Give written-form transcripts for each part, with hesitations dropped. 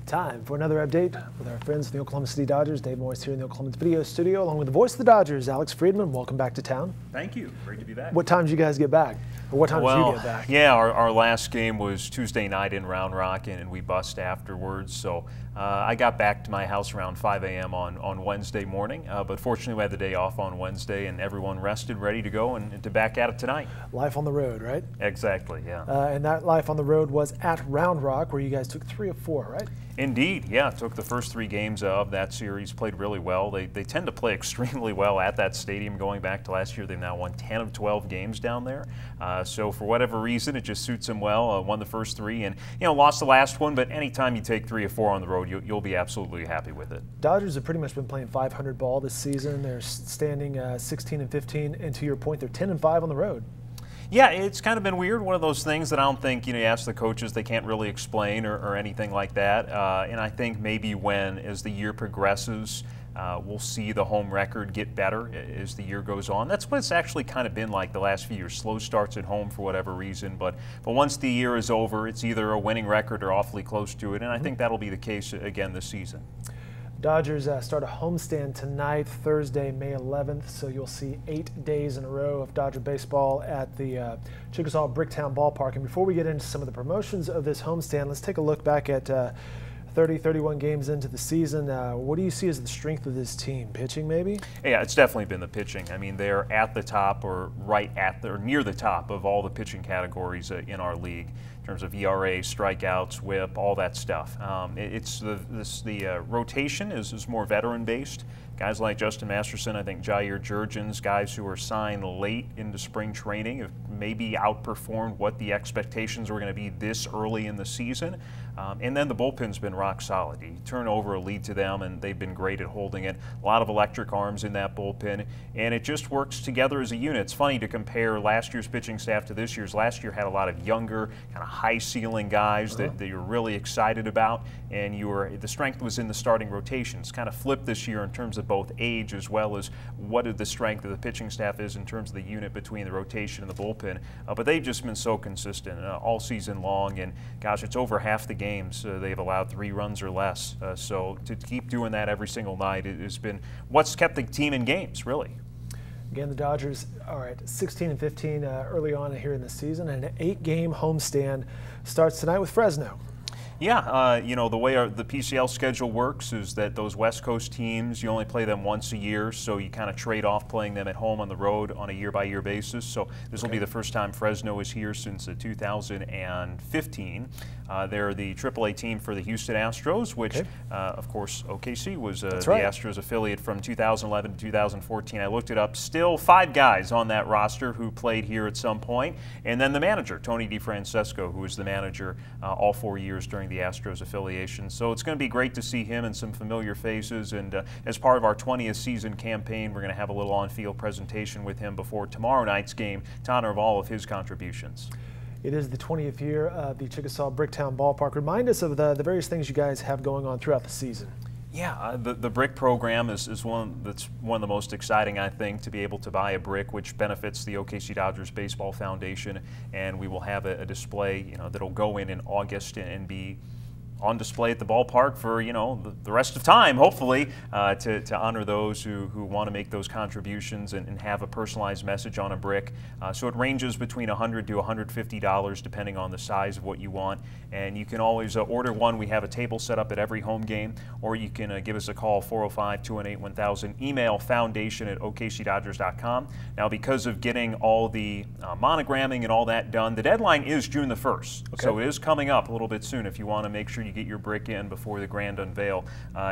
Time for another update with our friends from the Oklahoma City Dodgers. Dave Morris here in the Oklahoma video studio, along with the voice of the Dodgers, Alex Freedman. Welcome back to town. Thank you. Great to be back. What time did you guys get back? Or what time did you get back? Yeah, our last game was Tuesday night in Round Rock, and we bussed afterwards. So I got back to my house around 5 a.m. on Wednesday morning. But fortunately, we had the day off on Wednesday, and everyone rested, ready to go, and to back at it tonight. Life on the road, right? Exactly, yeah. And that life on the road was at Round Rock, where you guys took 3 of 4, right? Indeed, yeah. Took the first 3 games of that series, played really well. They tend to play extremely well at that stadium going back to last year. They've now won 10 of 12 games down there. So for whatever reason, it just suits them well. Won the first 3 and, lost the last one, but anytime you take 3 or 4 on the road, you'll be absolutely happy with it. Dodgers have pretty much been playing 500 ball this season. They're standing 16-15, and to your point, they're 10-5 on the road. Yeah, it's kind of been weird. One of those things that I don't think, you ask the coaches, they can't really explain or anything like that. And I think maybe as the year progresses, we'll see the home record get better as the year goes on. That's what it's actually kind of been like the last few years. Slow starts at home for whatever reason, but once the year is over, it's either a winning record or awfully close to it, and I think that'll be the case again this season. Dodgers start a homestand tonight, Thursday, May 11th, so you'll see 8 days in a row of Dodger baseball at the Chickasaw Bricktown Ballpark. And before we get into some of the promotions of this homestand, let's take a look back at 31 games into the season. What do you see as the strength of this team? Pitching, maybe? Yeah, it's definitely been the pitching. I mean, they're at the top or near the top of all the pitching categories in our league in terms of ERA, strikeouts, WHIP, all that stuff. The rotation is more veteran-based. Guys like Justin Masterson, I think Jair Jurgens, guys who were signed late into spring training have maybe outperformed what the expectations were going to be this early in the season. And then the bullpen's been rock solid. You turn over a lead to them, and they've been great at holding it. A lot of electric arms in that bullpen, and it just works together as a unit. It's funny to compare last year's pitching staff to this year's. Last year had a lot of younger, kind of high-ceiling guys that you're really excited about, and the strength was in the starting rotation. It's kind of flipped this year in terms of both age as well as what the strength of the pitching staff is in terms of the unit between the rotation and the bullpen. But they've just been so consistent all season long, and gosh, it's over half the games they've allowed 3 runs or less. So to keep doing that every single night has been what's kept the team in games, really. Again, the Dodgers are at 16-15 early on here in the season, and an 8-game homestand starts tonight with Fresno. Yeah, the way the PCL schedule works is that those West Coast teams, you only play them once a year, so you kind of trade off playing them at home on the road on a year-by-year basis. So this will be the first time Fresno is here since 2015. They're the AAA team for the Houston Astros, which, of course, OKC was the Astros affiliate from 2011 to 2014. I looked it up. Still 5 guys on that roster who played here at some point. And then the manager, Tony DeFrancesco, who was the manager all 4 years during the Astros affiliation. So it's going to be great to see him and some familiar faces. And as part of our 20th season campaign, we're going to have a little on-field presentation with him before tomorrow night's game to honor of all of his contributions. It is the 20th year of the Chickasaw Bricktown Ballpark. Remind us of the various things you guys have going on throughout the season. Yeah, the brick program is one of the most exciting, I think, to be able to buy a brick, which benefits the OKC Dodgers Baseball Foundation, and we will have a display, that'll go in August and be on display at the ballpark for the rest of time, hopefully, to honor those who want to make those contributions and have a personalized message on a brick. So it ranges between $100 to $150 depending on the size of what you want, and you can always order one. We have a table set up at every home game, or you can give us a call, 405-218-1000, email foundation@okcdodgers.com. Now, because of getting all the monogramming and all that done, the deadline is June the 1st, so it is coming up a little bit soon if you want to make sure you get your brick in before the grand unveil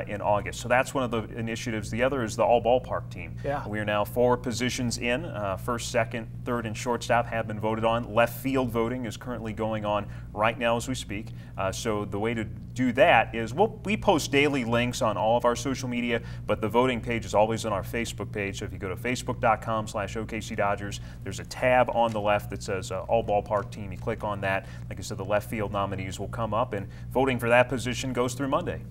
in August. So that's one of the initiatives. The other is the all-ballpark team. Yeah. We are now 4 positions in. First, second, third, and shortstop have been voted on. Left field voting is currently going on right now as we speak. So the way to do that is we post daily links on all of our social media, but the voting page is always on our Facebook page. So if you go to facebook.com/OKC Dodgers, there's a tab on the left that says All Ballpark Team. You click on that. Like I said, the left field nominees will come up, and voting for that position goes through Monday.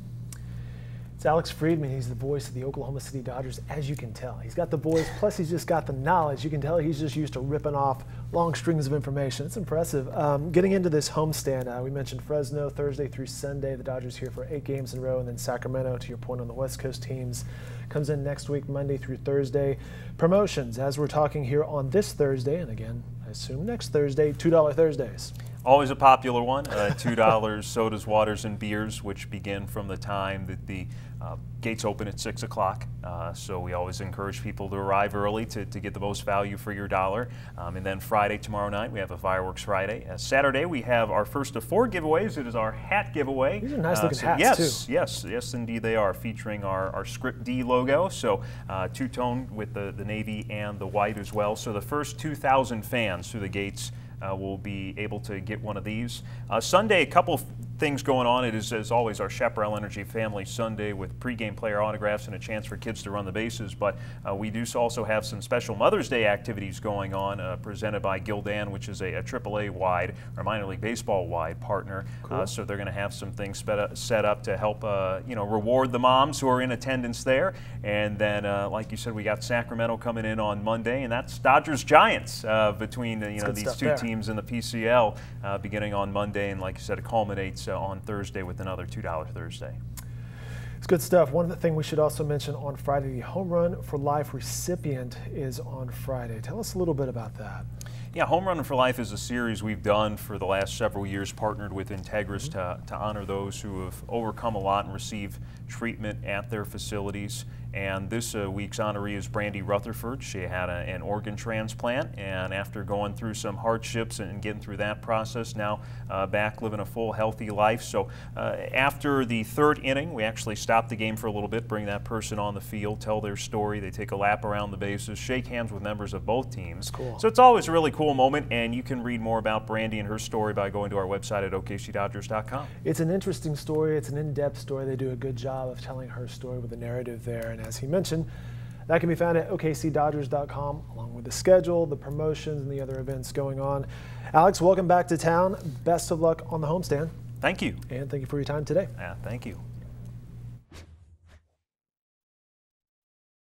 It's Alex Freedman. He's the voice of the Oklahoma City Dodgers, as you can tell. He's got the voice, plus he's just got the knowledge. You can tell he's just used to ripping off long strings of information. It's impressive. Getting into this homestand, we mentioned Fresno Thursday through Sunday. The Dodgers here for 8 games in a row, and then Sacramento, to your point on the West Coast teams, comes in next week, Monday through Thursday. Promotions, as we're talking here on this Thursday, and again, I assume next Thursday, $2 Thursdays. Always a popular one, $2 sodas, waters, and beers, which begin from the time that the gates open at 6 o'clock. So we always encourage people to arrive early to get the most value for your dollar. And then Friday, tomorrow night, we have a Fireworks Friday. Saturday, we have our first of 4 giveaways. It is our hat giveaway. These are nice looking hats, too. Yes, indeed they are, featuring our Script D logo. So two-tone with the navy and the white as well. So the first 2,000 fans through the gates will be able to get one of these. Sunday, a couple of things going on. It is, as always, our Chaparral Energy Family Sunday with pregame player autographs and a chance for kids to run the bases. But we do also have some special Mother's Day activities going on, presented by Gildan, which is a AAA wide or minor league baseball wide partner. Cool. So they're going to have some things set up to help reward the moms who are in attendance there. And then, like you said, we got Sacramento coming in on Monday, and that's Dodgers Giants between these two teams in the PCL beginning on Monday, and like you said, it culminates on Thursday with another $2 Thursday. It's good stuff. One thing we should also mention on Friday, the Home Run for Life recipient is on Friday. Tell us a little bit about that. Yeah, Home Run for Life is a series we've done for the last several years, partnered with Integris to honor those who have overcome a lot and receive treatment at their facilities. And this week's honoree is Brandy Rutherford. She had an organ transplant, and after going through some hardships and getting through that process, now back living a full, healthy life. So after the 3rd inning, we actually stop the game for a little bit, bring that person on the field, tell their story. They take a lap around the bases, shake hands with members of both teams. Cool. So it's always a really cool moment, and you can read more about Brandy and her story by going to our website at OKCDodgers.com. It's an interesting story. It's an in-depth story. They do a good job of telling her story with a narrative there. And as he mentioned, that can be found at OKCDodgers.com, along with the schedule, the promotions, and the other events going on. Alex, welcome back to town. Best of luck on the homestand. Thank you. And thank you for your time today. Thank you.